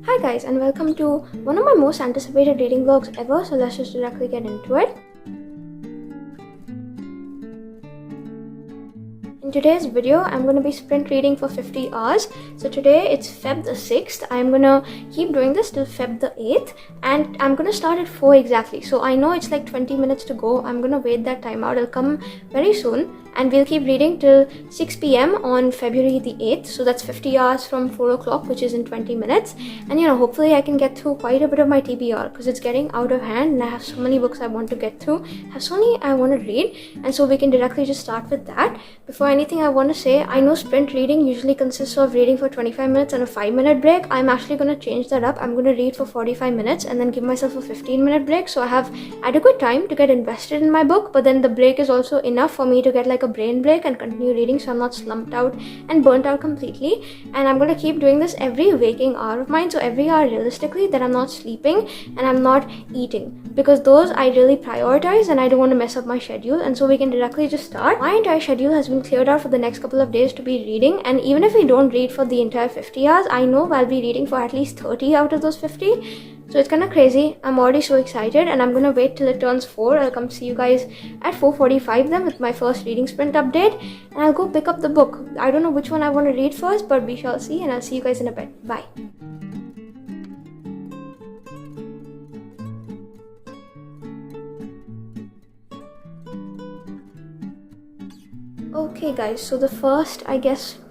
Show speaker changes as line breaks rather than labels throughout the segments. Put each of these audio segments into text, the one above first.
Hi guys, and welcome to one of my most anticipated reading vlogs ever, so let's just directly get into it. In today's video, I'm going to be sprint reading for 50 hours. So today it's Feb the 6th. I'm going to keep doing this till Feb the 8th, and I'm going to start at 4 exactly. So I know it's like 20 minutes to go. I'm going to wait that time out. It'll come very soon. And we'll keep reading till 6 p.m. on February the 8th. So that's 50 hours from 4 o'clock, which is in 20 minutes. And hopefully I can get through quite a bit of my TBR because it's getting out of hand and I have so many books I want to get through. I have so many I want to read. And so we can directly just start with that. Before anything I want to say, I know sprint reading usually consists of reading for 25 minutes and a 5-minute break. I'm actually going to change that up. I'm going to read for 45 minutes and then give myself a 15-minute break. So I have adequate time to get invested in my book. But then the break is also enough for me to get like a brain break and continue reading, so I'm not slumped out and burnt out completely. And I'm going to keep doing this every waking hour of mine, so every hour realistically that I'm not sleeping and I'm not eating, because those I really prioritize and I don't want to mess up my schedule. And so we can directly just start. My entire schedule has been cleared out for the next couple of days to be reading, and even if we don't read for the entire 50 hours, I know I'll be reading for at least 30 out of those 50. So it's kind of crazy. I'm already so excited, and I'm gonna wait till it turns 4. I'll come see you guys at 4:45 then with my first reading sprint update, and I'll go pick up the book. I don't know which one I want to read first, but we shall see, and I'll see you guys in a bit. Bye. Okay guys, so the first,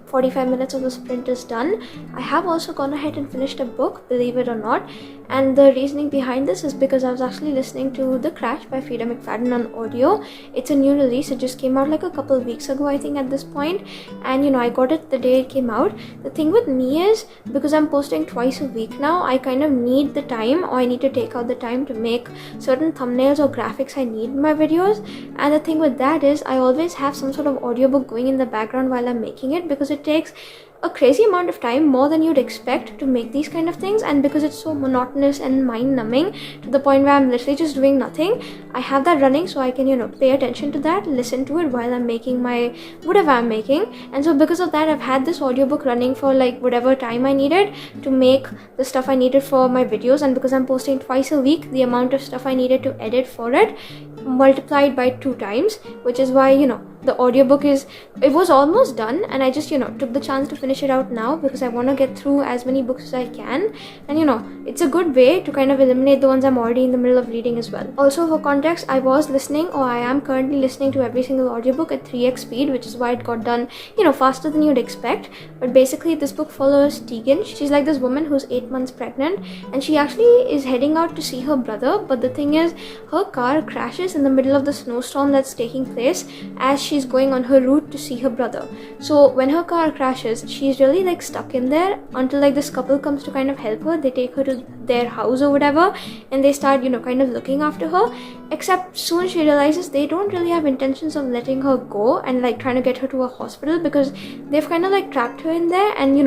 45 minutes of the sprint is done. I have also gone ahead and finished a book, believe it or not, and the reasoning behind this is because I was actually listening to The Crash by Freida McFadden on audio. It's a new release. It just came out like a couple of weeks ago, I think, at this point, and I got it the day it came out. The thing with me is, because I'm posting twice a week now, I kind of need the time, or I need to take out the time to make certain thumbnails or graphics I need in my videos. And the thing with that is, I always have some sort of audiobook going in the background while I'm making it, because it takes a crazy amount of time, more than you'd expect, to make these kind of things. And because it's so monotonous and mind-numbing to the point where I'm literally just doing nothing, I have that running so I can pay attention to that, listen to it while I'm making my whatever I'm making. And so because of that, I've had this audiobook running for like whatever time I needed to make the stuff I needed for my videos. And because I'm posting twice a week, the amount of stuff I needed to edit for it multiplied by 2 times, which is why the audiobook it was almost done, and I just took the chance to finish it out now because I want to get through as many books as I can. And it's a good way to kind of eliminate the ones I'm already in the middle of reading as well. Also, for context, I was listening, or I am currently listening to every single audiobook at 3x speed, which is why it got done faster than you'd expect. But basically this book follows Tegan. She's like this woman who's 8 months pregnant, and she actually is heading out to see her brother. But the thing is, her car crashes in the middle of the snowstorm that's taking place as she's going on her route to see her brother. So when her car crashes, she's really like stuck in there until like this couple comes to kind of help her. They take her to their house or whatever, and they start kind of looking after her, except soon she realizes they don't really have intentions of letting her go and like trying to get her to a hospital, because they've kind of like trapped her in there, and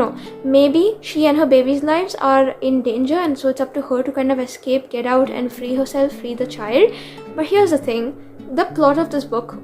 maybe she and her baby's lives are in danger, and so it's up to her to kind of escape, get out, and free herself, free the child. But here's the thing, the plot of this book,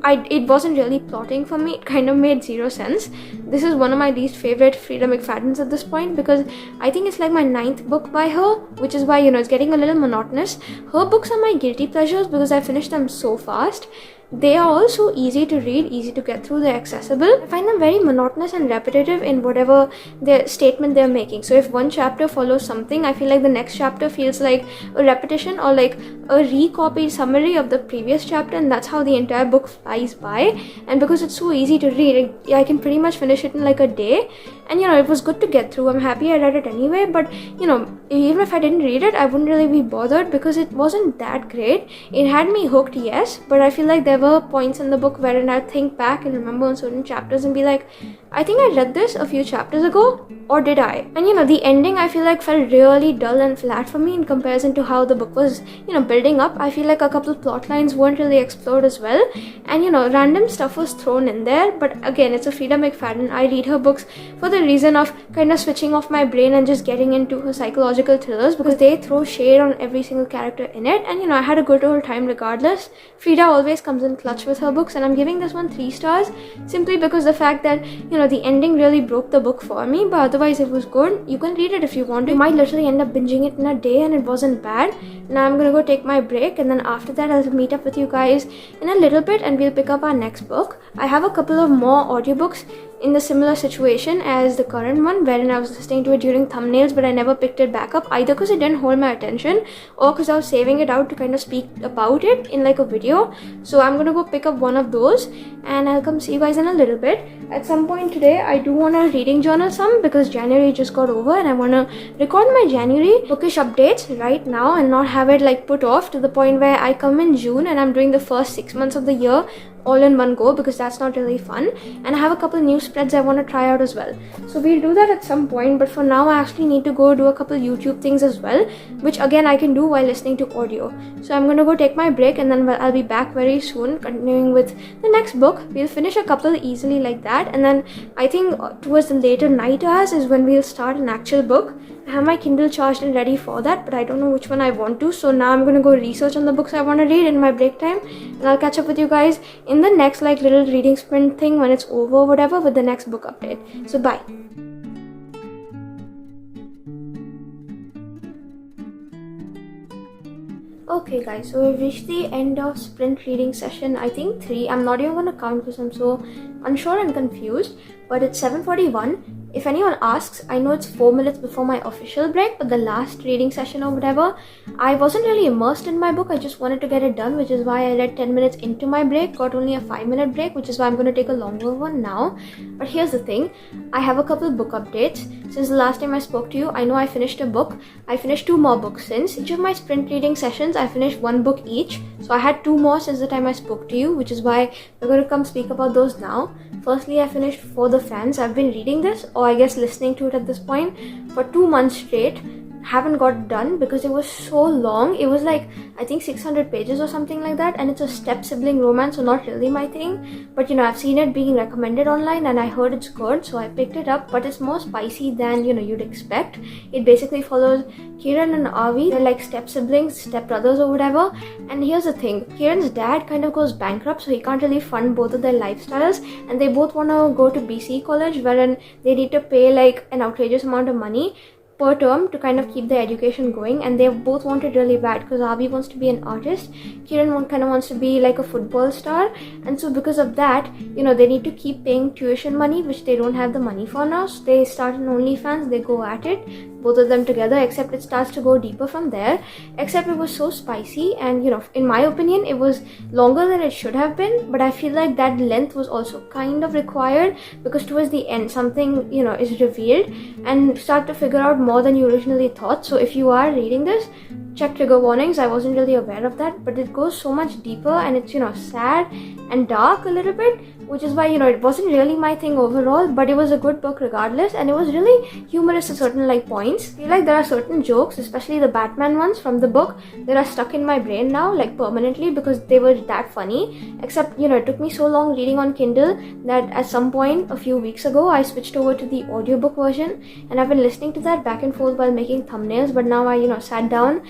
it wasn't really plotting for me. It kind of made zero sense. This is one of my least favorite Freida McFaddens at this point, because I think it's like my 9th book by her, which is why it's getting a little monotonous. Her books are my guilty pleasures because I finished them so fast. They are also easy to read, easy to get through, they're accessible. I find them very monotonous and repetitive in whatever their statement they're making. So if one chapter follows something, I feel like the next chapter feels like a repetition or like a recopied summary of the previous chapter, and that's how the entire book flies by. And because it's so easy to read, I can pretty much finish it in like a day. And it was good to get through. I'm happy I read it anyway, but even if I didn't read it, I wouldn't really be bothered because it wasn't that great. It had me hooked, yes, but I feel like there were points in the book wherein I'd think back and remember on certain chapters and be like, I think I read this a few chapters ago, or did I? And the ending I feel like felt really dull and flat for me in comparison to how the book was building up. I feel like a couple plot lines weren't really explored as well, and random stuff was thrown in there. But again, it's a Freida McFadden. I read her books for the reason of kind of switching off my brain and just getting into her psychological thrillers, because they throw shade on every single character in it. And I had a good old time regardless. Freida always comes in clutch with her books, and I'm giving this one 3 stars simply because the fact that the ending really broke the book for me, but otherwise it was good. You can read it if you want to. You might literally end up binging it in a day and it wasn't bad. Now I'm gonna go take my break, and then after that I'll meet up with you guys in a little bit and we'll pick up our next book. I have a couple of more audiobooks in the similar situation as the current one, wherein I was listening to it during thumbnails, but I never picked it back up, either because it didn't hold my attention or because I was saving it out to kind of speak about it in like a video. So I'm gonna go pick up one of those and I'll come see you guys in a little bit. At some point today, I do want to reading journal some because January just got over and I want to record my January bookish updates right now and not have it like put off to the point where I come in June and I'm doing the first 6 months of the year all in one go, because that's not really fun. And I have a couple new spreads I want to try out as well, so we'll do that at some point. But for now, I actually need to go do a couple YouTube things as well, which again I can do while listening to audio. So I'm gonna go take my break and then I'll be back very soon continuing with the next book. We'll finish a couple easily like that, and then I think towards the later night hours is when we'll start an actual book. I have my Kindle charged and ready for that, but I don't know which one I want to. So now I'm going to go research on the books I want to read in my break time, and I'll catch up with you guys in the next like little reading sprint thing when it's over or whatever with the next book update. So bye. Okay guys, so we've reached the end of sprint reading session, I think 3. I'm not even going to count because I'm so unsure and confused, but it's 7:41. If anyone asks, I know it's 4 minutes before my official break, but the last reading session or whatever, I wasn't really immersed in my book. I just wanted to get it done, which is why I read 10 minutes into my break, got only a 5-minute break, which is why I'm going to take a longer one now. But here's the thing, I have a couple book updates. Since the last time I spoke to you, I know I finished a book. I finished 2 more books since. Each of my sprint reading sessions, I finished 1 book each. So I had 2 more since the time I spoke to you, which is why we're going to come speak about those now. Firstly, I finished For the Fans. I've been reading this, or I guess listening to it at this point, for 2 months straight. Haven't got it done because it was so long. It was like, I think 600 pages or something like that, and it's a step sibling romance, so not really my thing. But you know, I've seen it being recommended online and I heard it's good, so I picked it up. But it's more spicy than, you know, you'd expect. It basically follows Kieran and Avi. They're like step siblings, step brothers or whatever. And here's the thing, Kieran's dad kind of goes bankrupt, so he can't really fund both of their lifestyles, and they both want to go to BC college, wherein they need to pay like an outrageous amount of money per term to kind of keep their education going, and they both want it really bad because Avi wants to be an artist, Kieran kind of wants to be like a football star, and so because of that, you know, they need to keep paying tuition money, which they don't have the money for now. So they start an OnlyFans, they go at it, both of them together, except it starts to go deeper from there. Except it was so spicy, and you know, in my opinion, it was longer than it should have been, but I feel like that length was also kind of required because towards the end something, you know, is revealed and start to figure out more than you originally thought. So if you are reading this, check trigger warnings. I wasn't really aware of that, but it goes so much deeper, and it's, you know, sad and dark a little bit, which is why, you know, it wasn't really my thing overall, but it was a good book regardless, and it was really humorous at certain like points. I feel like there are certain jokes, especially the Batman ones from the book, that are stuck in my brain now, like permanently, because they were that funny. Except, you know, it took me so long reading on Kindle that at some point a few weeks ago I switched over to the audiobook version, and I've been listening to that back and forth while making thumbnails. But now I, you know, sat down,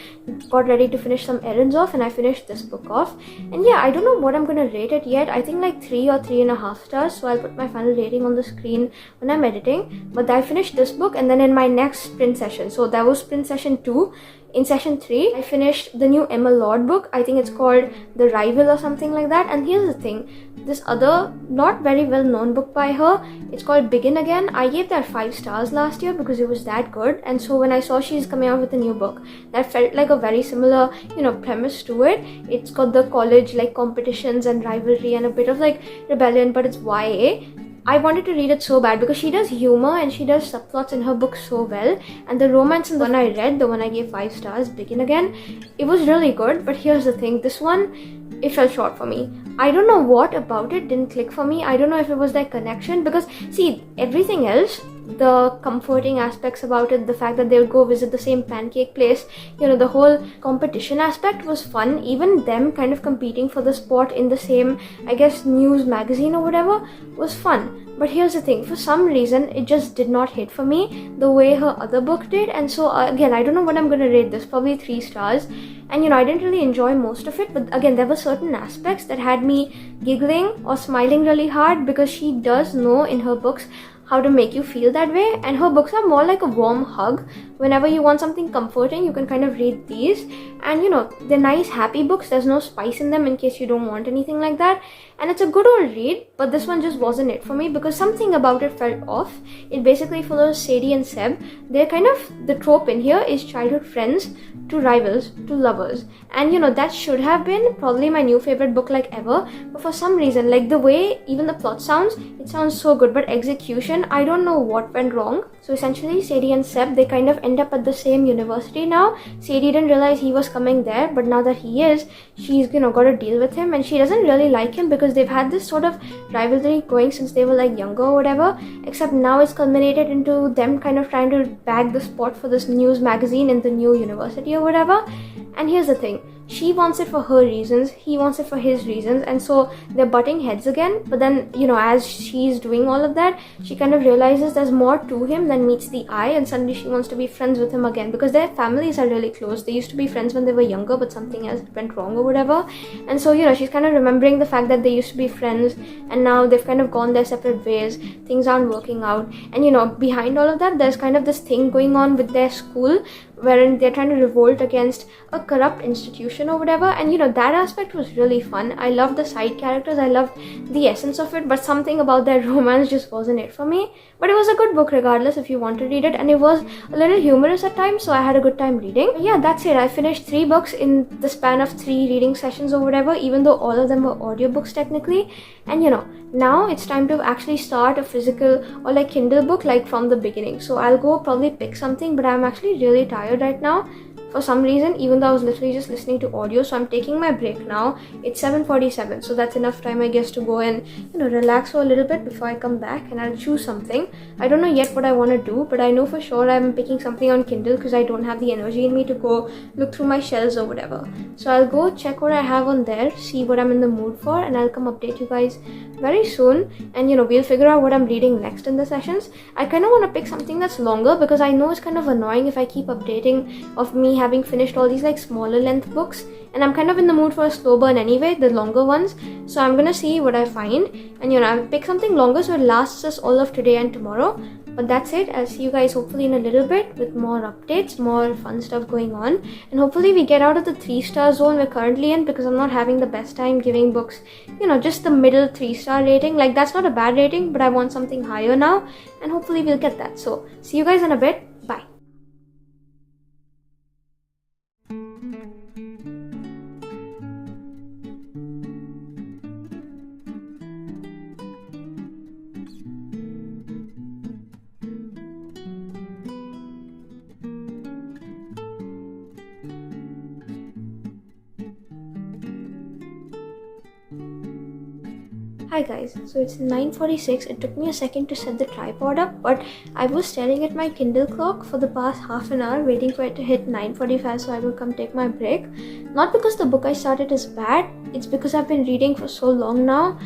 got ready to finish some errands off, and I finished this book off. And yeah, I don't know what I'm gonna rate it yet. I think like 3 or 3.5 stars, so I'll put my final rating on the screen when I'm editing. But I finished this book, and then in my next sprint session, so that was sprint session 2, in session 3 I finished the new Emma Lord book. I think it's called The Rival or something like that. And here's the thing, this other not very well known book by her, it's called Begin Again. I gave that 5 stars last year because it was that good, and so when I saw she's coming out with a new book that felt like a very similar, you know, premise to it. It's got the college like competitions and rivalry and a bit of like rebellion, but it's YA. I wanted to read it so bad because she does humor and she does subplots in her book so well, and the romance in the one I read, the one I gave 5 stars, Begin Again, it was really good. But here's the thing, this one, it fell short for me. I don't know what about it didn't click for me. I don't know if it was their connection, because see, everything else, the comforting aspects about it, the fact that they would go visit the same pancake place, you know, the whole competition aspect was fun. Even them kind of competing for the spot in the same, I guess, news magazine or whatever was fun. But here's the thing, for some reason it just did not hit for me the way her other book did. And so again, I don't know what I'm gonna rate this, probably 3 stars. And you know, I didn't really enjoy most of it, but again, there were certain aspects that had me giggling or smiling really hard, because she does know in her books how to make you feel that way. And her books are more like a warm hug. Whenever you want something comforting, you can kind of read these. And they're nice, happy books. There's no spice in them in case you don't want anything like that. And it's a good old read, but this one just wasn't it for me because something about it felt off. It basically follows Sadie and Seb. They're kind of, the trope in here is childhood friends to rivals to lovers. And that should have been probably my new favorite book like ever. But for some reason, like the way even the plot sounds, it sounds so good, but execution, I don't know what went wrong. So essentially, Sadie and Seb, they kind of end up at the same university now. Sadie didn't realize he was coming there, but now that he is, she's got to deal with him, and she doesn't really like him because they've had this sort of rivalry going since they were like younger or whatever, except now it's culminated into them kind of trying to bag the spot for this news magazine in the new university or whatever. And here's the thing, she wants it for her reasons, he wants it for his reasons, and so they're butting heads again. But then, as she's doing all of that, she kind of realizes there's more to him than meets the eye, and suddenly she wants to be friends with him again because their families are really close. They used to be friends when they were younger, but something else went wrong or whatever. And so, she's kind of remembering the fact that they used to be friends, and now they've kind of gone their separate ways, things aren't working out. And behind all of that, there's kind of this thing going on with their school wherein they're trying to revolt against a corrupt institution or whatever. And that aspect was really fun. I loved the side characters, I loved the essence of it, but something about their romance just wasn't it for me. But it was a good book regardless if you want to read it, and it was a little humorous at times, so I had a good time reading. But yeah, that's it. I finished 3 books in the span of 3 reading sessions or whatever, even though all of them were audiobooks technically. And now it's time to actually start a physical or like Kindle book like from the beginning. So I'll go probably pick something, but I'm actually really tired right now for some reason, even though I was literally just listening to audio. So I'm taking my break now. It's 7:47, so that's enough time I guess to go and relax for a little bit before I come back, and I'll choose something. I don't know yet what I want to do, but I know for sure I'm picking something on Kindle because I don't have the energy in me to go look through my shelves or whatever. So I'll go check what I have on there, see what I'm in the mood for, and I'll come update you guys very soon. And we'll figure out what I'm reading next in the sessions. I kind of want to pick something that's longer because I know it's kind of annoying if I keep updating of me having finished all these like smaller length books, and I'm kind of in the mood for a slow burn anyway, the longer ones. So I'm gonna see what I find, and I'll pick something longer so it lasts us all of today and tomorrow. But that's it. I'll see you guys hopefully in a little bit with more updates, more fun stuff going on, and hopefully we get out of the 3-star zone we're currently in, because I'm not having the best time giving books just the middle 3-star rating. Like, that's not a bad rating, but I want something higher now, and hopefully we'll get that. So see you guys in a bit. Bye. Hi guys, so it's 9:46. It took me a second to set the tripod up, but I was staring at my Kindle clock for the past half an hour waiting for it to hit 9:45 so I will come take my break. Not because the book I started is bad, it's because I've been reading for so long now,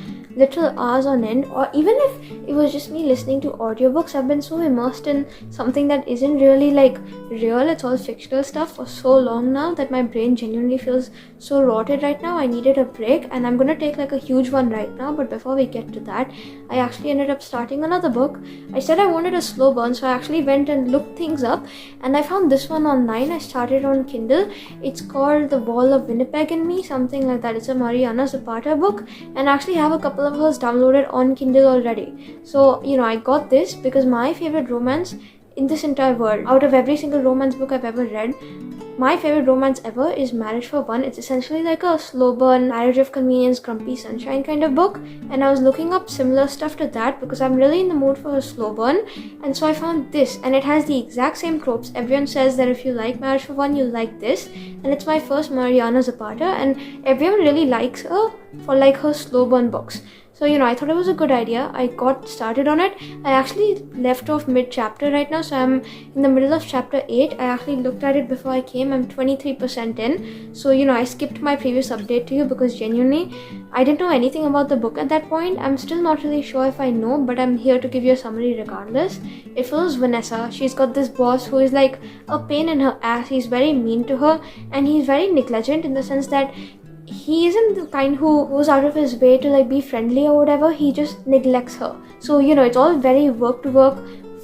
literal hours on end, or even if it was just me listening to audiobooks, I've been so immersed in something that isn't really like real, it's all fictional stuff for so long now that my brain genuinely feels so rotted right now. I needed a break, and I'm gonna take like a huge one right now. But before we get to that, I actually ended up starting another book. I said I wanted a slow burn, so I actually went and looked things up, and I found this one online. I started on Kindle. It's called The Wall of Winnipeg and Me, something like that. It's a Mariana Zapata book, and I actually have a couple of hers downloaded on Kindle already. So I got this because my favorite romance in this entire world, out of every single romance book I've ever read, my favorite romance ever is Marriage for One. It's essentially like a slow burn, marriage of convenience, grumpy sunshine kind of book, and I was looking up similar stuff to that because I'm really in the mood for a slow burn. And so I found this, and it has the exact same tropes. Everyone says that if you like Marriage for One, you'll like this, and it's my first Mariana Zapata, and everyone really likes her for like her slow burn books. So I thought it was a good idea. I got started on it. I actually left off mid-chapter right now, so I'm in the middle of chapter 8. I actually looked at it before I came. I'm 23% in. So I skipped my previous update to you because genuinely I didn't know anything about the book at that point. I'm still not really sure if I know, but I'm here to give you a summary regardless. It follows Vanessa. She's got this boss who is like a pain in her ass. He's very mean to her, and he's very negligent in the sense that he isn't the kind who goes out of his way to like be friendly or whatever. He just neglects her. So it's all very work to work,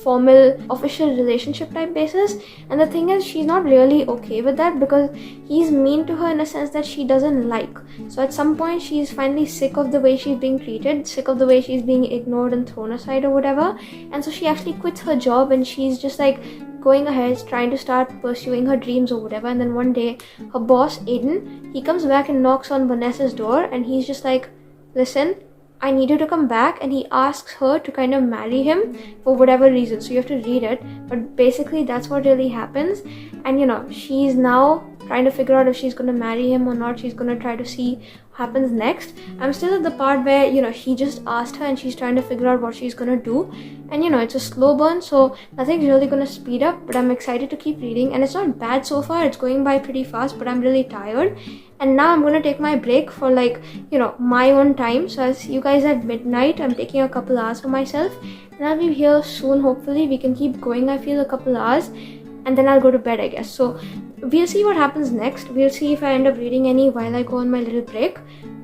formal, official relationship type basis. And the thing is, she's not really okay with that because he's mean to her in a sense that she doesn't like. So at some point she's finally sick of the way she's being treated, sick of the way she's being ignored and thrown aside or whatever. And so she actually quits her job and she's just like going ahead trying to start pursuing her dreams or whatever. And then one day her boss Aiden, he comes back and knocks on Vanessa's door and he's just like, listen, I need you to come back, and he asks her to kind of marry him for whatever reason. So you have to read it, but basically that's what really happens. And she's now trying to figure out if she's going to marry him or not. She's going to try to see what happens next. I'm still at the part where he just asked her and she's trying to figure out what she's going to do. And it's a slow burn, so nothing's really going to speed up, but I'm excited to keep reading. And it's not bad so far, it's going by pretty fast, but I'm really tired. And now I'm going to take my break for my own time. So as you guys at midnight, I'm taking a couple hours for myself, and I'll be here soon. Hopefully we can keep going, I feel, a couple hours, and then I'll go to bed, I guess. So we'll see what happens next. We'll see if I end up reading any while I go on my little break.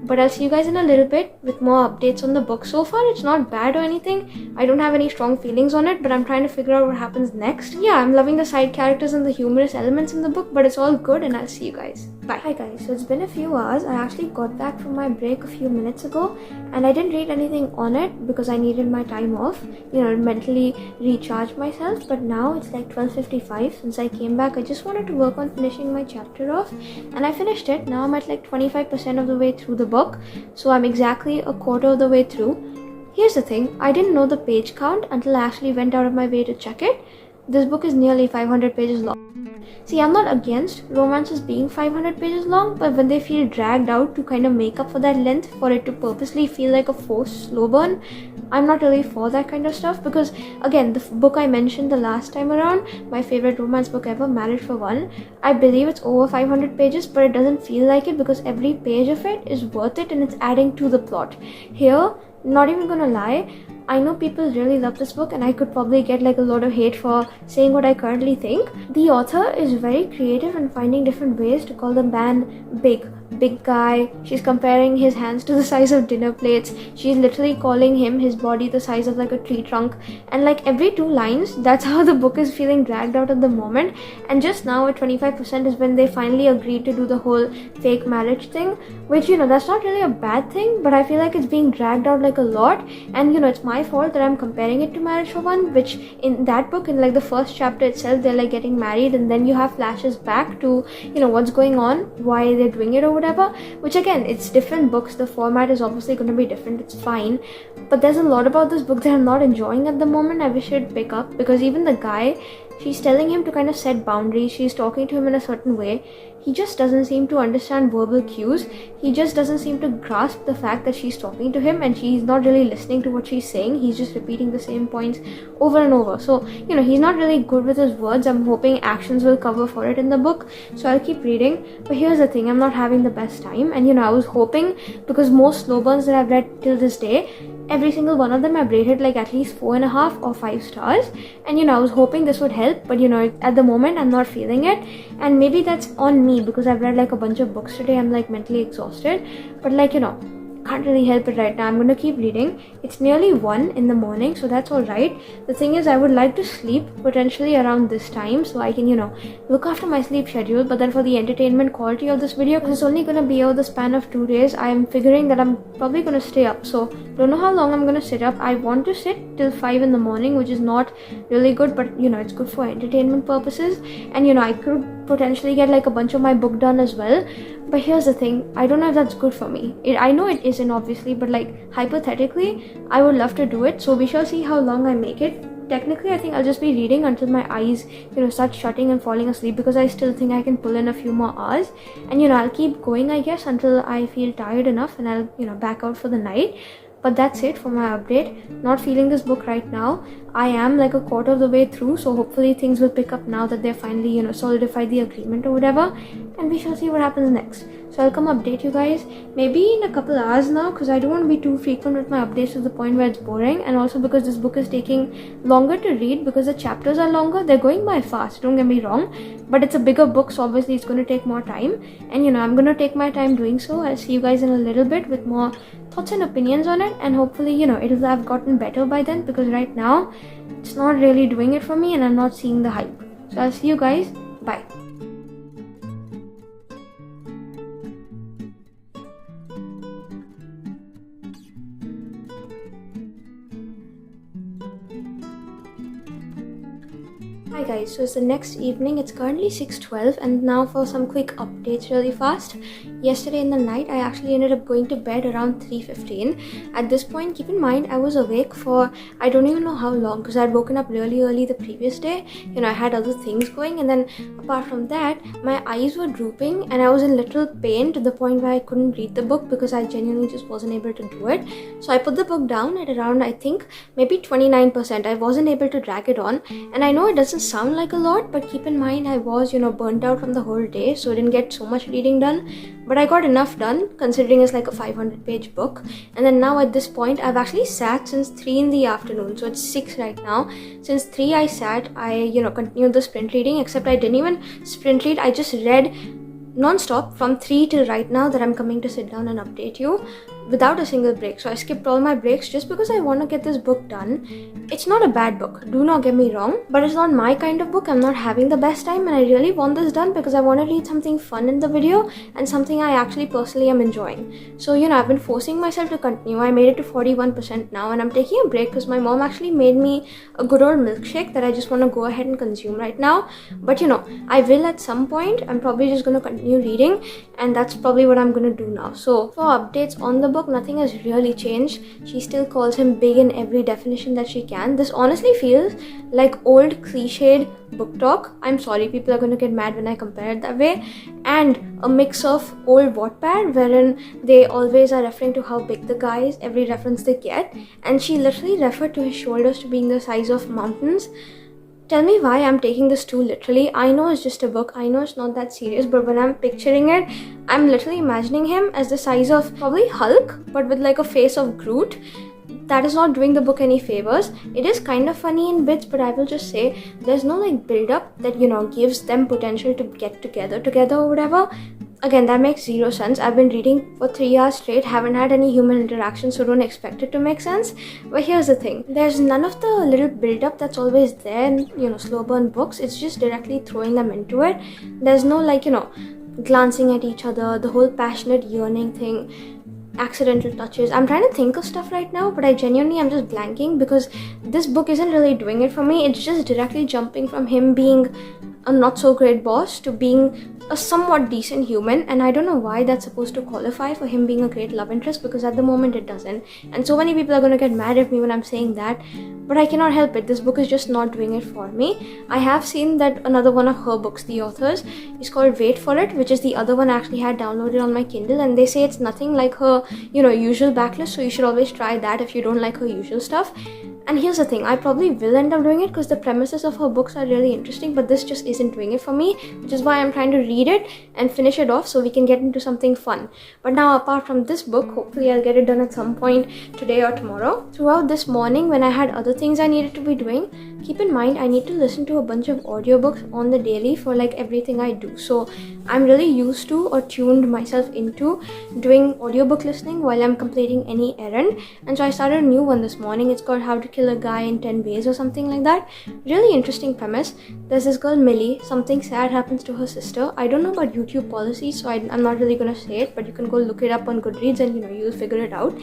But I'll see you guys in a little bit with more updates on the book. So far it's not bad or anything. I don't have any strong feelings on it, but I'm trying to figure out what happens next. Yeah, I'm loving the side characters and the humorous elements in the book, but it's all good, and I'll see you guys. Bye. Hi guys, so it's been a few hours. I actually got back from my break a few minutes ago, and I didn't read anything on it because I needed my time off, mentally recharge myself. But now it's like 12:55 since I came back. I just wanted to work on finishing my chapter off, and I finished it. Now I'm at like 25% of the way through the book, so I'm exactly a quarter of the way through. Here's the thing, I didn't know the page count until I actually went out of my way to check it. This book is nearly 500 pages long. See, I'm not against romances being 500 pages long, but when they feel dragged out to kind of make up for that length, for it to purposely feel like a forced slow burn, I'm not really for that kind of stuff. Because again, the book I mentioned the last time around, my favorite romance book ever, Marriage for One, I believe it's over 500 pages, but it doesn't feel like it because every page of it is worth it and it's adding to the plot. Here, not even gonna lie, I know people really love this book, and I could probably get like a lot of hate for saying what I currently think. The author is very creative in finding different ways to call the man big guy. She's comparing his hands to the size of dinner plates. She's literally calling him, his body, the size of like a tree trunk. And like every 2 lines, that's how the book is feeling dragged out at the moment. And just now at 25% is when they finally agreed to do the whole fake marriage thing, which that's not really a bad thing, but I feel like it's being dragged out like a lot. And it's my fault that I'm comparing it to Marriage for One, which in that book, in like the first chapter itself, they're like getting married, and then you have flashes back to what's going on, why they're doing it or whatever. Which again, it's different books, the format is obviously going to be different, it's fine. But there's a lot about this book that I'm not enjoying at the moment. I wish I'd pick up, because even the guy, she's telling him to kind of set boundaries, she's talking to him in a certain way. He just doesn't seem to understand verbal cues. He just doesn't seem to grasp the fact that she's talking to him and she's not really listening to what she's saying. He's just repeating the same points over and over. So, he's not really good with his words. I'm hoping actions will cover for it in the book. So I'll keep reading. But here's the thing, I'm not having the best time. And I was hoping, because most slow burns that I've read till this day, every single one of them I've rated like at least 4.5 or 5 stars. And I was hoping this would help, but at the moment I'm not feeling it. And maybe that's on me because I've read like a bunch of books today. I'm like mentally exhausted, but can't really help it right now. I'm going to keep reading. It's nearly 1 in the morning, so that's alright. The thing is, I would like to sleep potentially around this time so I can look after my sleep schedule. But then for the entertainment quality of this video, because it's only going to be over the span of 2 days, I'm figuring that I'm probably going to stay up. So don't know how long I'm going to sit up. I want to sit till 5 in the morning, which is not really good, but it's good for entertainment purposes. And I could potentially get like a bunch of my book done as well. But here's the thing, I don't know if that's good for me. I know it isn't, obviously, but like hypothetically, I would love to do it. So we shall see how long I make it. Technically, I think I'll just be reading until my eyes, start shutting and falling asleep, because I still think I can pull in a few more hours. And I'll keep going, I guess, until I feel tired enough, and I'll back out for the night. But that's it for my update. Not feeling this book right now. I am like a quarter of the way through, so hopefully things will pick up now that they're finally, solidified the agreement or whatever. And we shall see what happens next. So I'll come update you guys maybe in a couple hours now, because I don't want to be too frequent with my updates to the point where it's boring, and also because this book is taking longer to read because the chapters are longer. They're going by fast, don't get me wrong, but it's a bigger book, so obviously it's going to take more time, and I'm going to take my time doing so. I'll see you guys in a little bit with more thoughts and opinions on it, and hopefully it'll have gotten better by then, because right now it's not really doing it for me and I'm not seeing the hype. So I'll see you guys. Bye. Hi guys, so it's the next evening. It's currently 6:12, and now for some quick updates really fast. Yesterday in the night, I actually ended up going to bed around 3:15. At this point, keep in mind, I was awake for I don't even know how long, because I'd woken up really early the previous day. I had other things going, and then apart from that, my eyes were drooping and I was in little pain to the point where I couldn't read the book because I genuinely just wasn't able to do it. So I put the book down at around, I think, maybe 29%. I wasn't able to drag it on, and I know it doesn't sound like a lot, but keep in mind I was burnt out from the whole day, so I didn't get so much reading done, but I got enough done considering it's like a 500-page book. And then now at this point, I've actually sat since 3 in the afternoon, so it's 6 right now. Since 3 I sat, I continued the sprint reading, except I didn't even sprint read, I just read non-stop from 3 till right now that I'm coming to sit down and update you, without a single break. So I skipped all my breaks just because I want to get this book done. It's not a bad book, do not get me wrong, but it's not my kind of book. I'm not having the best time, and I really want this done because I want to read something fun in the video and something I actually personally am enjoying. So I've been forcing myself to continue. I made it to 41% now, and I'm taking a break because my mom actually made me a good old milkshake that I just want to go ahead and consume right now. But I will at some point. I'm probably just going to continue reading, and that's probably what I'm going to do now. So for updates on the book, nothing has really changed. She still calls him big in every definition that she can. This honestly feels like old cliched book talk. I'm sorry, people are going to get mad when I compare it that way, and a mix of old Wattpad wherein they always are referring to how big the guy is, every reference they get, and she literally referred to his shoulders to being the size of mountains. Tell me why I'm taking this too literally. I know it's just a book, I know it's not that serious, but when I'm picturing it, I'm literally imagining him as the size of probably Hulk, but with like a face of Groot. That is not doing the book any favors. It is kind of funny in bits, but I will just say there's no build up that gives them potential to get together or whatever. Again, that makes zero sense. I've been reading for 3 hours straight, haven't had any human interaction, so don't expect it to make sense. But here's the thing, there's none of the little build up that's always there in slow burn books. It's just directly throwing them into it. There's no glancing at each other, the whole passionate yearning thing, accidental touches. I'm trying to think of stuff right now, but I genuinely am just blanking because this book isn't really doing it for me. It's just directly jumping from him being a not so great boss to being a somewhat decent human, and I don't know why that's supposed to qualify for him being a great love interest, because at the moment it doesn't, and so many people are going to get mad at me when I'm saying that, but I cannot help it. This book is just not doing it for me. I have seen that another one of her books, the author's, is called Wait For It, which is the other one I actually had downloaded on my Kindle, and they say it's nothing like her usual backlist, so you should always try that if you don't like her usual stuff. And here's the thing, I probably will end up doing it because the premises of her books are really interesting, but this just isn't doing it for me, which is why I'm trying to read it and finish it off so we can get into something fun. But now, apart from this book, hopefully I'll get it done at some point today or tomorrow. Throughout this morning, when I had other things I needed to be doing, keep in mind I need to listen to a bunch of audiobooks on the daily for everything I do. So I'm really used to or tuned myself into doing audiobook listening while I'm completing any errand, and so I started a new one this morning. It's called How to Kill a Guy in 10 Ways or something like that. Really interesting premise. There's this girl Millie, something sad happens to her sister. I don't know about YouTube policies, so I'm not really gonna say it, but you can go look it up on Goodreads and you'll figure it out.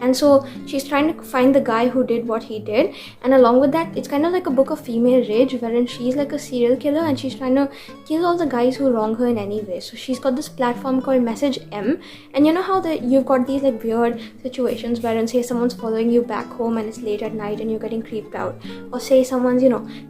And so she's trying to find the guy who did what he did, and along with that, it's kind of like a book of female rage wherein she's like a serial killer and she's trying to kill all the guys who wrong her in any way. So she's got this platform called Message M, and you know how you've got these weird situations wherein say someone's following you back home and it's late at night and you're getting creeped out, or say someone's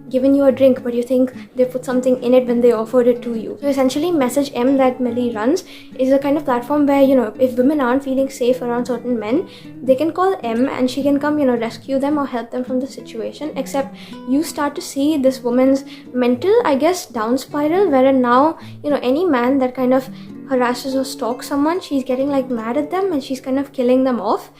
giving you a drink but you think they put something in it when they offered it to you. So essentially Message M that Millie runs is a kind of platform where if women aren't feeling safe around certain men, they can call M and she can come rescue them or help them from the situation. Except you start to see this woman's mental, I guess, down spiral, wherein now any man that kind of harasses or stalks someone, she's getting like mad at them and she's kind of killing them off.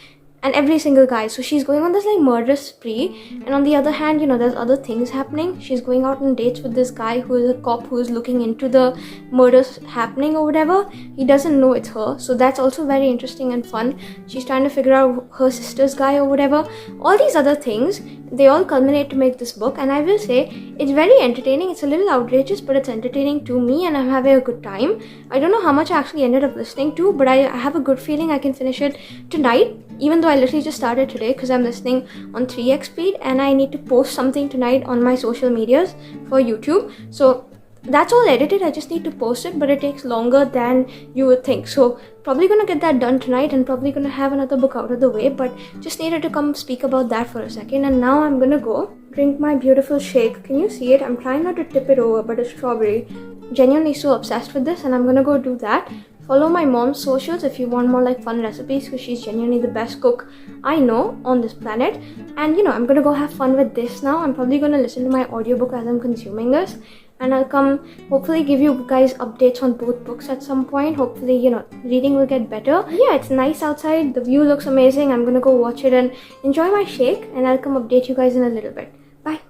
And every single guy, so she's going on this like murder spree. And on the other hand, you know, there's other things happening. She's going out on dates with this guy who is a cop who is looking into the murders happening or whatever. He doesn't know it's her, so that's also very interesting and fun. She's trying to figure out her sister's guy or whatever. All these other things, they all culminate to make this book, and I will say it's very entertaining. It's a little outrageous, but it's entertaining to me and I'm having a good time. I don't know how much I actually ended up listening to, but I have a good feeling I can finish it tonight, even though I literally just started today because I'm listening on 3x speed and I need to post something tonight on my social medias for YouTube. So that's all edited, I just need to post it, but it takes longer than you would think. So probably gonna get that done tonight and probably gonna have another book out of the way, but just needed to come speak about that for a second. And now I'm gonna go drink my beautiful shake. Can you see it? I'm trying not to tip it over, but it's strawberry. Genuinely so obsessed with this, and I'm gonna go do that. Follow my mom's socials if you want more like fun recipes, because she's genuinely the best cook I know on this planet. And you know, I'm gonna go have fun with this now. I'm probably gonna listen to my audiobook as I'm consuming this, and I'll come hopefully give you guys updates on both books at some point. Hopefully, you know, reading will get better. Yeah, it's nice outside, the view looks amazing. I'm gonna go watch it and enjoy my shake, and I'll come update you guys in a little bit. Bye.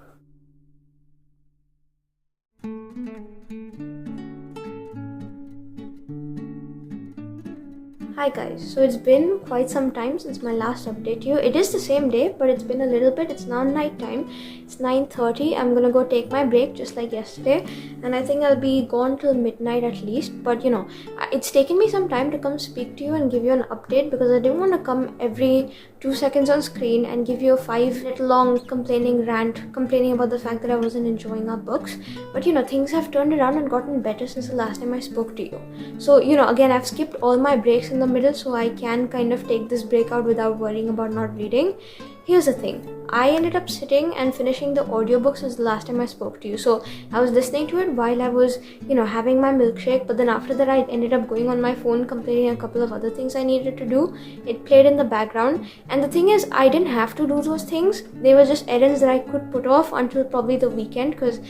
Hi guys, so it's been quite some time since my last update to you. It is the same day, but it's been a little bit. It's now night time. It's 9:30. I'm gonna go take my break just like yesterday, and I think I'll be gone till midnight at least. But you know, it's taken me some time to come speak to you and give you an update because I didn't want to come every 2 seconds on screen and give you a 5-minute long complaining rant, complaining about the fact that I wasn't enjoying our books. But you know, things have turned around and gotten better since the last time I spoke to you. So you know, again, I've skipped all my breaks in the middle, so I can kind of take this break out without worrying about not reading. Here's the thing, I ended up sitting and finishing the audiobooks since the last time I spoke to you. So I was listening to it while I was, you know, having my milkshake, but then after that I ended up going on my phone completing a couple of other things I needed to do. It played in the background, and the thing is, I didn't have to do those things. They were just errands that I could put off until probably the weekend, because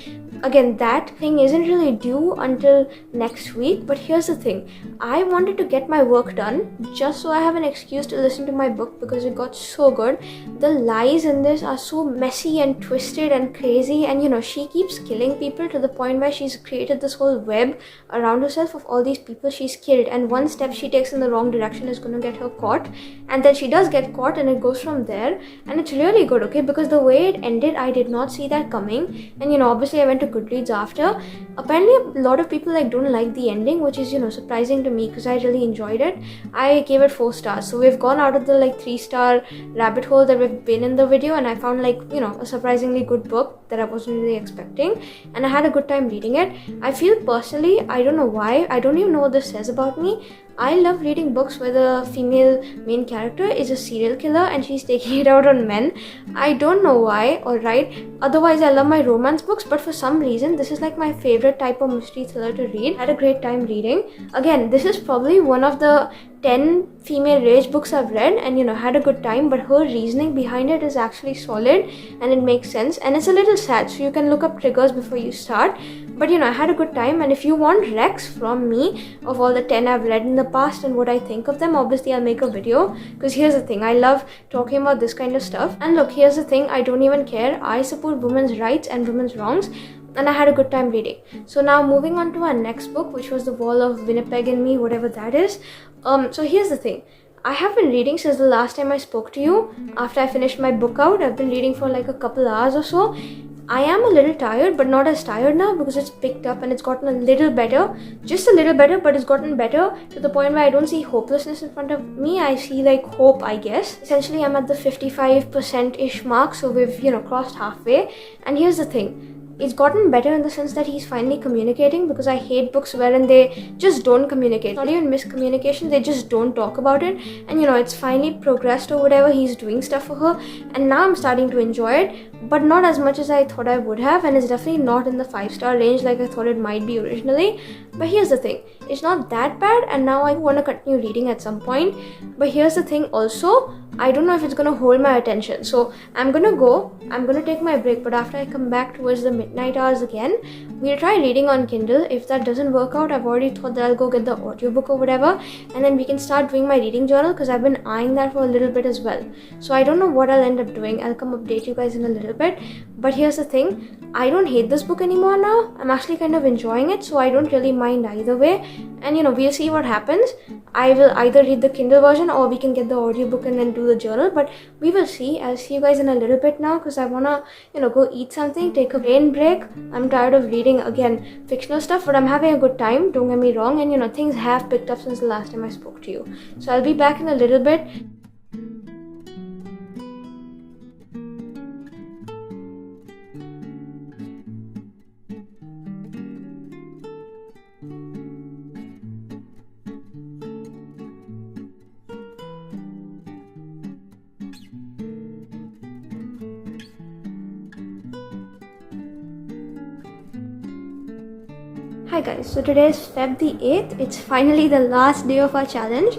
again, that thing isn't really due until next week. But here's the thing, I wanted to get my work done just so I have an excuse to listen to my book because it got so good. The lies in this are so messy and twisted and crazy, and you know, she keeps killing people to the point where she's created this whole web around herself of all these people she's killed, and one step she takes in the wrong direction is going to get her caught, and then she does get caught and it goes from there. And it's really good, okay, because the way it ended, I did not see that coming. And you know, obviously I went to Goodreads after. Apparently a lot of people like don't like the ending, which is, you know, surprising to me because I really enjoyed it. I gave it 4 stars, so we've gone out of the like 3-star rabbit hole that we've been in the video, and I found like, you know, a surprisingly good book that I wasn't really expecting, and I had a good time reading it. I feel personally, I don't know why, I don't even know what this says about me, I love reading books where the female main character is a serial killer and she's taking it out on men. I don't know why, alright. Otherwise, I love my romance books, but for some reason, this is like my favorite type of mystery thriller to read. I had a great time reading. Again, this is probably one of the 10 female rage books I've read, and you know, had a good time, but her reasoning behind it is actually solid and it makes sense, and it's a little sad, so you can look up triggers before you start. But you know, I had a good time, and if you want recs from me of all the 10 I've read in the past and what I think of them, obviously I'll make a video, because here's the thing, I love talking about this kind of stuff. And look, here's the thing, I don't even care. I support women's rights and women's wrongs, and I had a good time reading. So now moving on to our next book, which was The Wall of Winnipeg and Me, whatever that is. So here's the thing, I have been reading since the last time I spoke to you. After I finished my book out, I've been reading for like a couple hours or so. I am a little tired, but not as tired now because it's picked up and it's gotten a little better. Just a little better, but it's gotten better to the point where I don't see hopelessness in front of me. I see like hope, I guess. Essentially, I'm at the 55%-ish mark, so we've, you know, crossed halfway. And here's the thing, it's gotten better in the sense that he's finally communicating, because I hate books wherein they just don't communicate. Not even miscommunication, they just don't talk about it. And you know, it's finally progressed or whatever, he's doing stuff for her, and now I'm starting to enjoy it, but not as much as I thought I would have, and it's definitely not in the 5-star range like I thought it might be originally. But here's the thing, it's not that bad, and now I want to continue reading at some point. But here's the thing also, I don't know if it's gonna hold my attention. So I'm gonna take my break, but after I come back towards the midnight hours again, we'll try reading on Kindle. If that doesn't work out, I've already thought that I'll go get the audiobook or whatever, and then we can start doing my reading journal, because I've been eyeing that for a little bit as well. So I don't know what I'll end up doing. I'll come update you guys in a little bit. But here's the thing, I don't hate this book anymore now. I'm actually kind of enjoying it, so I don't really mind either way. And we'll see what happens. I will either read the Kindle version or we can get the audiobook and then do the journal, but we will see. I'll see you guys in a little bit now, because I wanna go eat something, take a brain break. I'm tired of reading again fictional stuff, but I'm having a good time, don't get me wrong, and things have picked up since the last time I spoke to you. So I'll be back in a little bit. Hi guys, so today is Feb the 8th. It's finally the last day of our challenge.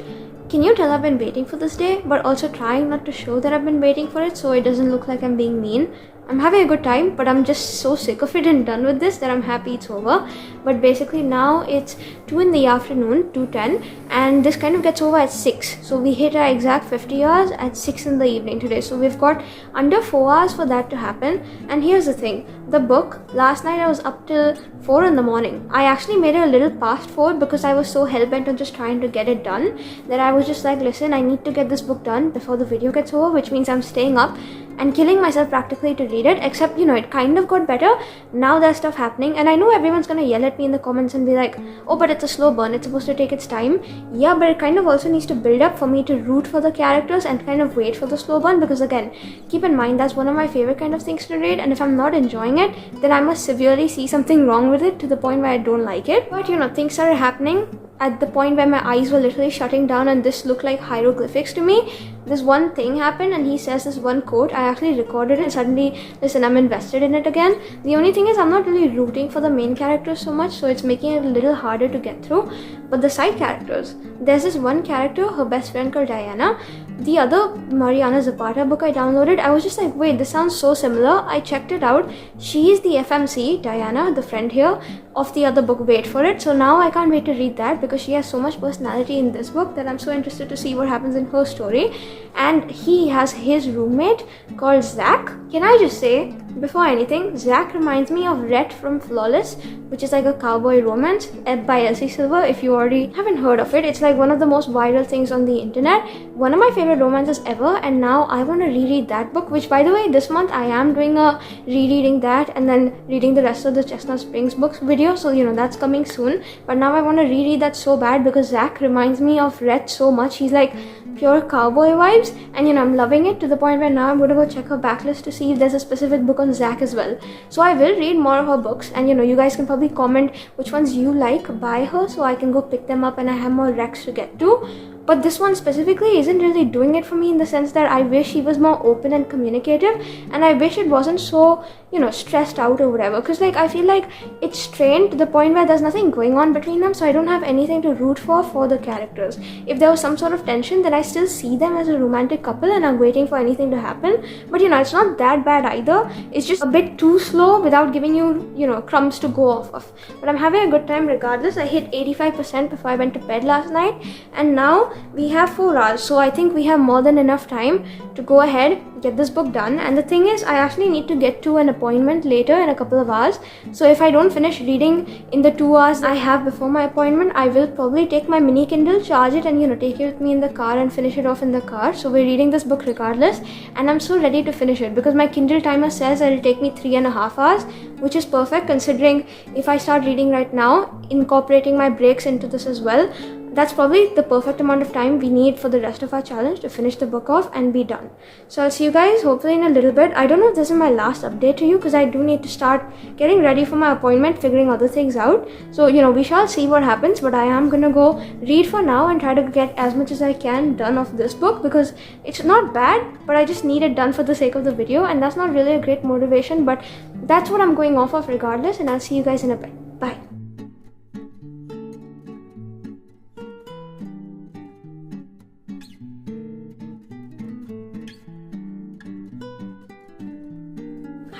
Can you tell I've been waiting for this day, but also trying not to show that I've been waiting for it so it doesn't look like I'm being mean. I'm having a good time, but I'm just so sick of it and done with this that I'm happy it's over. But basically now it's 2 in the afternoon, 2:10, and this kind of gets over at 6. So we hit our exact 50 hours at 6 in the evening today. So we've got under 4 hours for that to happen. And here's the thing, the book, last night I was up till 4 in the morning. I actually made it a little past 4 because I was so hell-bent on just trying to get it done that I was just like, listen, I need to get this book done before the video gets over, which means I'm staying up and killing myself practically to read it, except it kind of got better. Now there's stuff happening, and I know everyone's gonna yell at me in the comments and be like, oh, but it's a slow burn, it's supposed to take its time. Yeah, but it kind of also needs to build up for me to root for the characters and kind of wait for the slow burn, because again, keep in mind that's one of my favorite kind of things to read, and if I'm not enjoying it, then I must severely see something wrong with it to the point where I don't like it. But things started happening at the point where my eyes were literally shutting down and this looked like hieroglyphics to me. This one thing happened and he says this one quote. I actually recorded it and suddenly, listen, I'm invested in it again. The only thing is I'm not really rooting for the main characters so much, so it's making it a little harder to get through. But the side characters, there's this one character, her best friend called Diana. The other Mariana Zapata book I downloaded, I was just like, wait, this sounds so similar. I checked it out. She's the FMC, Diana, the friend here, of the other book, wait for it. So now I can't wait to read that because she has so much personality in this book that I'm so interested to see what happens in her story. And he has his roommate called Zach. Can I just say, before anything, Zach reminds me of Rhett from Flawless, which is like a cowboy romance by Elsie Silver. If you already haven't heard of it, it's like one of the most viral things on the internet. One of my favorite romances ever, and now I want to reread that book, which by the way, this month I am doing a rereading that and then reading the rest of the Chestnut Springs books video, so that's coming soon. But now I want to reread that so bad because Zach reminds me of Rhett so much. He's like pure cowboy vibes, and I'm loving it to the point where now I'm going to go check her backlist to see if there's a specific book on Zach as well. So I will read more of her books, and you guys can probably comment which ones you like by her so I can go pick them up and I have more recs to get to. But this one specifically isn't really doing it for me in the sense that I wish he was more open and communicative, and I wish it wasn't so, stressed out or whatever. Because I feel like it's strained to the point where there's nothing going on between them, so I don't have anything to root for the characters. If there was some sort of tension, then I still see them as a romantic couple and I'm waiting for anything to happen. But it's not that bad either. It's just a bit too slow without giving you, crumbs to go off of. But I'm having a good time regardless. I hit 85% before I went to bed last night, and now we have 4 hours, so I think we have more than enough time to go ahead, get this book done. And the thing is, I actually need to get to an appointment later in a couple of hours, so if I don't finish reading in the 2 hours I have before my appointment, I will probably take my mini Kindle, charge it, and take it with me in the car and finish it off in the car. So we're reading this book regardless, and I'm so ready to finish it because my Kindle timer says that it'll take me 3.5 hours, which is perfect considering if I start reading right now, incorporating my breaks into this as well, that's probably the perfect amount of time we need for the rest of our challenge to finish the book off and be done. So I'll see you guys hopefully in a little bit. I don't know if this is my last update to you because I do need to start getting ready for my appointment, figuring other things out. So, we shall see what happens, but I am gonna go read for now and try to get as much as I can done of this book because it's not bad, but I just need it done for the sake of the video, and that's not really a great motivation, but that's what I'm going off of regardless, and I'll see you guys in a bit. Bye.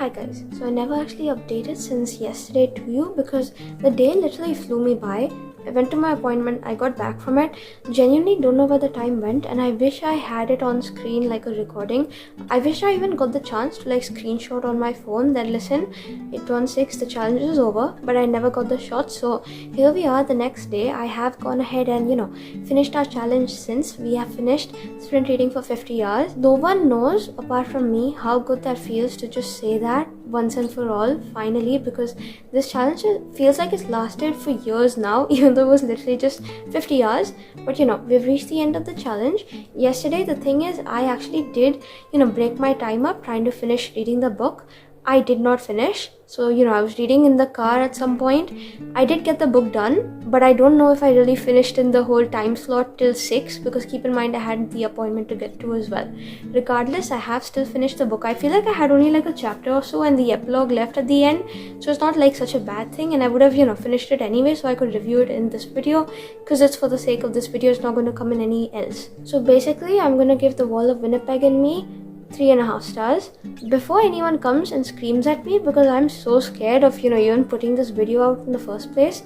Hi guys, so I never actually updated since yesterday to you because the day literally flew me by. I went to my appointment, I got back from it, genuinely don't know where the time went, and I wish I had it on screen like a recording. I wish I even got the chance to like screenshot on my phone that listen, it turned 6, the challenge is over, but I never got the shot. So here we are the next day. I have gone ahead and finished our challenge since we have finished sprint reading for 50 hours. No one knows apart from me how good that feels to just say that once and for all finally, because this challenge feels like it's lasted for years now, even though it was literally just 50 hours. But we've reached the end of the challenge. Yesterday, the thing is, I actually did break my time up trying to finish reading the book. I did not finish, so I was reading in the car at some point. I did get the book done, but I don't know if I really finished in the whole time slot till 6, because keep in mind I had the appointment to get to as well. Regardless, I have still finished the book. I feel like I had only like a chapter or so and the epilogue left at the end, so it's not like such a bad thing, and I would have finished it anyway, so I could review it in this video because it's for the sake of this video. It's not going to come in any else. So basically, I'm going to give The Wall of Winnipeg and Me 3.5 stars. Before anyone comes and screams at me, because I'm so scared of even putting this video out in the first place,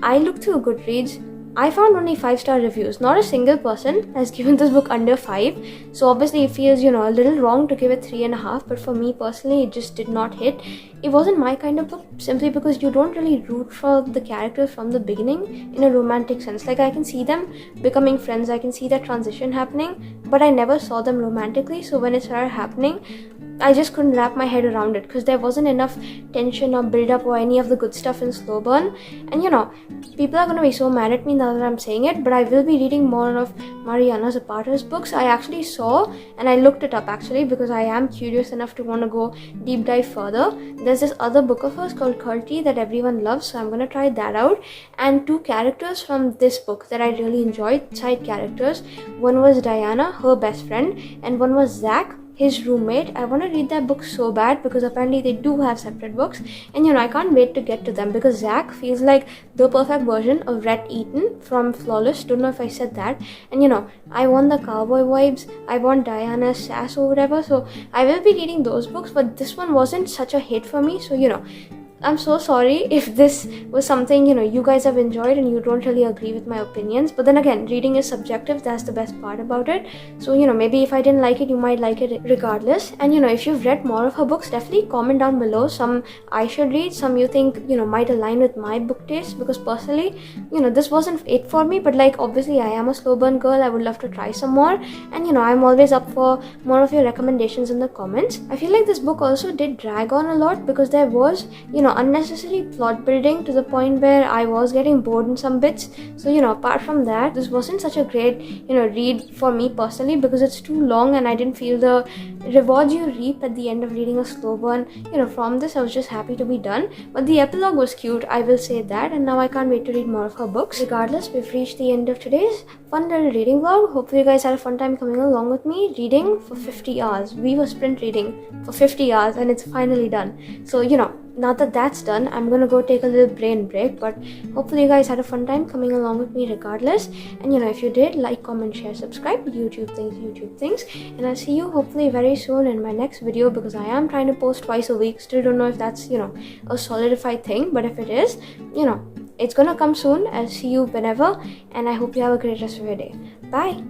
I looked through Goodreads. I found only 5-star reviews. Not a single person has given this book under 5. So obviously it feels a little wrong to give it 3.5, but for me personally it just did not hit. It wasn't my kind of book, simply because you don't really root for the characters from the beginning in a romantic sense. Like, I can see them becoming friends, I can see that transition happening, but I never saw them romantically. So when it started happening, I just couldn't wrap my head around it because there wasn't enough tension or build up or any of the good stuff in slow burn. And people are going to be so mad at me now that I'm saying it, but I will be reading more of Mariana Zapata's books. I actually saw, and I looked it up actually because I am curious enough to want to go deep dive further. There's this other book of hers called Curti that everyone loves, so I'm going to try that out. And 2 characters from this book that I really enjoyed, side characters. One was Diana, her best friend, and one was Zach, his roommate. I want to read that book so bad because apparently they do have separate books, and I can't wait to get to them because Zach feels like the perfect version of Rhett Eaton from Flawless. Don't know if I said that. And I want the cowboy vibes, I want Diana's sass or whatever, so I will be reading those books. But this one wasn't such a hit for me, so I'm so sorry if this was something you guys have enjoyed and you don't really agree with my opinions. But then again, reading is subjective. That's the best part about it. So maybe if I didn't like it, you might like it regardless. And if you've read more of her books, definitely comment down below some I should read, some you think might align with my book taste, because personally this wasn't it for me. But like, obviously I am a slow burn girl, I would love to try some more, and I'm always up for more of your recommendations in the comments. I feel like this book also did drag on a lot because there was unnecessary plot building to the point where I was getting bored in some bits. So apart from that, this wasn't such a great read for me personally because it's too long and I didn't feel the rewards you reap at the end of reading a slow burn. From this I was just happy to be done. But the epilogue was cute, I will say that, and now I can't wait to read more of her books. Regardless, we've reached the end of today's fun little reading vlog. Hopefully you guys had a fun time coming along with me reading for 50 hours. We were sprint reading for 50 hours and it's finally done. So now that that's done, I'm gonna go take a little brain break, but hopefully you guys had a fun time coming along with me regardless. And if you did, like, comment, share, subscribe. YouTube things, and I'll see you hopefully very soon in my next video, because I am trying to post twice a week. Still don't know if that's a solidified thing, but if it is, it's gonna come soon. I'll see you whenever, and I hope you have a great rest of your day. Bye.